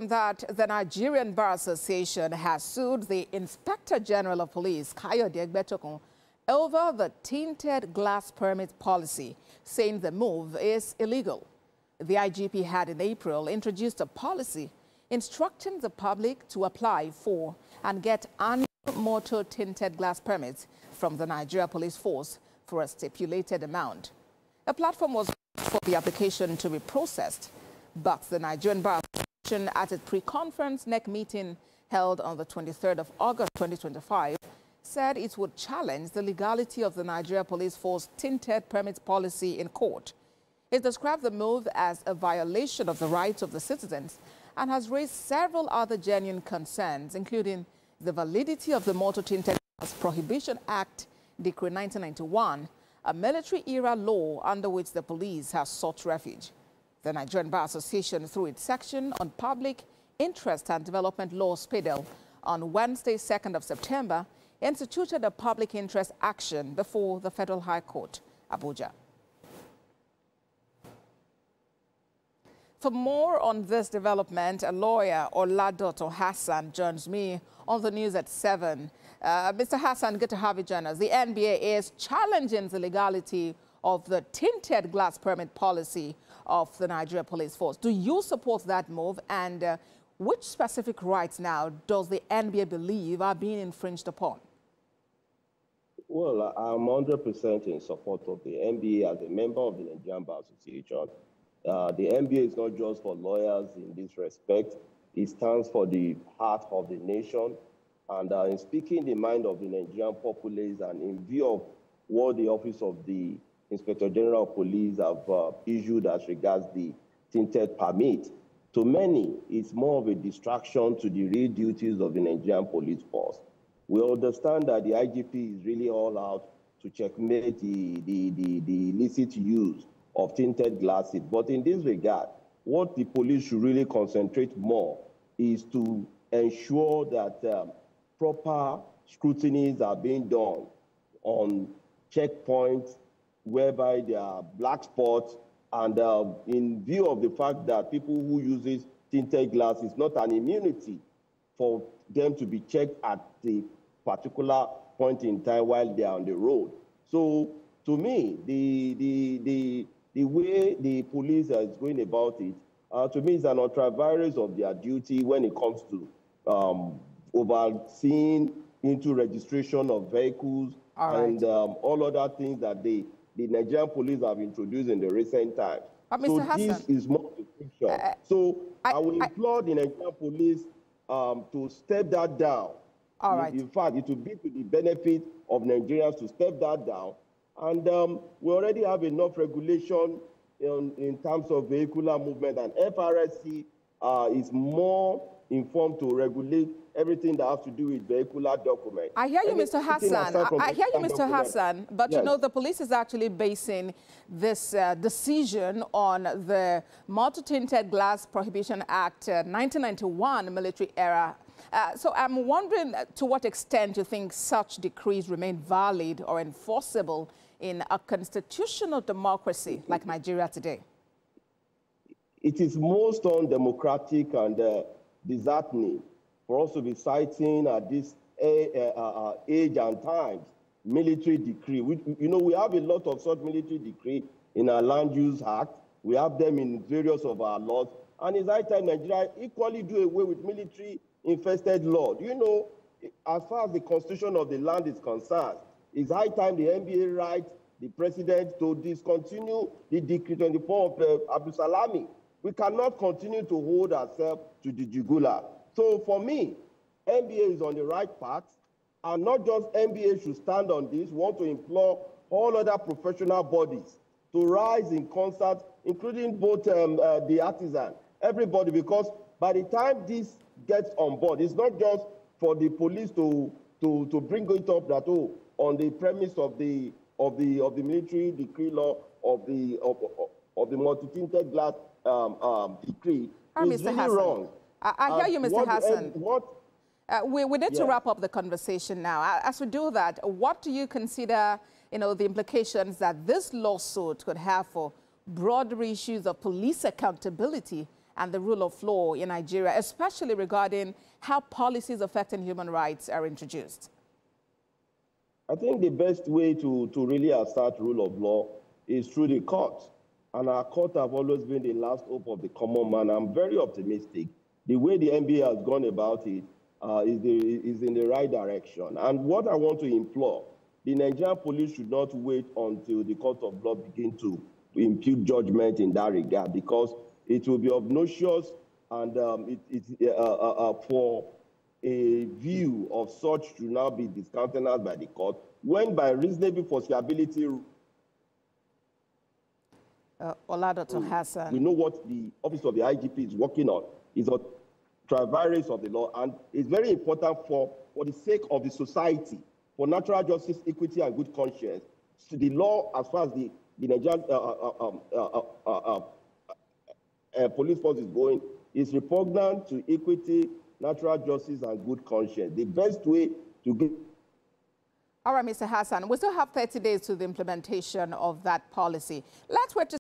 that the Nigerian Bar Association has sued the Inspector General of Police, Egbetokun, over the tinted glass permit policy, saying the move is illegal. The IGP had in April introduced a policy instructing the public to apply for and get annual motor tinted glass permits from the Nigeria Police Force for a stipulated amount. A platform was for the application to be processed, but the Nigerian Bar Association at its pre-conference NEC meeting held on the 23rd of August 2025 said it would challenge the legality of the Nigeria Police Force tinted permits policy in court. It described the move as a violation of the rights of the citizens and has raised several other genuine concerns, including the validity of the Motor Tinted Glass Prohibition Act, Decree 1991, a military-era law under which the police has sought refuge. The Nigerian Bar Association, through its section on Public Interest and Development Law, SPIDL, on Wednesday, 2nd of September, instituted a public interest action before the Federal High Court, Abuja. For more on this development, a lawyer, Oladoto Hassan, joins me on the news at 7. Mr. Hassan, good to have you join us. The NBA is challenging the legality of the tinted glass permit policy of the Nigeria Police Force. Do you support that move? And which specific rights now does the NBA believe are being infringed upon? Well, I'm 100% in support of the NBA as a member of the Nigerian Bar Association. The NBA is not just for lawyers in this respect. It stands for the heart of the nation. And in speaking the mind of the Nigerian populace and in view of what the Office of the Inspector General of Police have issued as regards the tinted permit, to many, it's more of a distraction to the real duties of the Nigerian police force. We understand that the IGP is really all out to checkmate the illicit use of tinted glasses. But in this regard, what the police should really concentrate more is to ensure that proper scrutinies are being done on checkpoints whereby there are black spots, and in view of the fact that people who use tinted glass is not an immunity for them to be checked at the particular point in time while they are on the road. So to me, the way the police is going about it, to me, is an ultra-virus of their duty when it comes to overseeing into registration of vehicles and all other things that the Nigerian police have introduced in the recent times. So Hassan, this is more restriction. So I will implore the Nigerian police to step that down. In fact, it will be to the benefit of Nigerians to step that down. And we already have enough regulation in terms of vehicular movement, and FRSC is more informed to regulate everything that has to do with vehicular documents. I hear you, Mr. Hassan. I hear you, Mr. Hassan. But yes, you know, the police is actually basing this decision on the Motor Tinted Glass Prohibition Act 1991 military era. So I'm wondering to what extent you think such decrees remain valid or enforceable in a constitutional democracy like Nigeria today. It is most undemocratic and disheartening for us to be citing at this age and times military decree. We have a lot of such military decree in our Land Use Act. We have them in various of our laws. And it's high time Nigeria equally do away with military-infested law. As far as the constitution of the land is concerned, it's high time the NBA writes the president to discontinue the Decree 24 of Abu Salami. We cannot continue to hold ourselves to the jugular. So for me, NBA is on the right path, and not just NBA should stand on this. We want to implore all other professional bodies to rise in concert, including both the artisan, everybody, because by the time this gets on board, it's not just for the police to bring it up that on the premise of the military decree law of the multi-tinted glass decree. It's Mr. really Hassan, wrong. I hear you, Mr. Hassan. We need to wrap up the conversation now. As we do that, what do you consider, the implications that this lawsuit could have for broader issues of police accountability and the rule of law in Nigeria, especially regarding how policies affecting human rights are introduced? I think the best way to really assert rule of law is through the court. And our court have always been the last hope of the common man. I'm very optimistic. The way the NBA has gone about it is in the right direction. And what I want to implore, the Nigerian police should not wait until the court of law begin to impute judgment in that regard, because it will be obnoxious and for a view of such to now be discountenanced by the court, when by reasonable foreseeability, Dr. Hassan. We know what the Office of the IGP is working on, is a travails of the law, and it's very important for the sake of the society, for natural justice, equity, and good conscience. So the law, as far as the Nigerian police force is going, is repugnant to equity, natural justice, and good conscience. The best way to get... All right, Mr. Hassan, we still have 30 days to the implementation of that policy. Let's wait to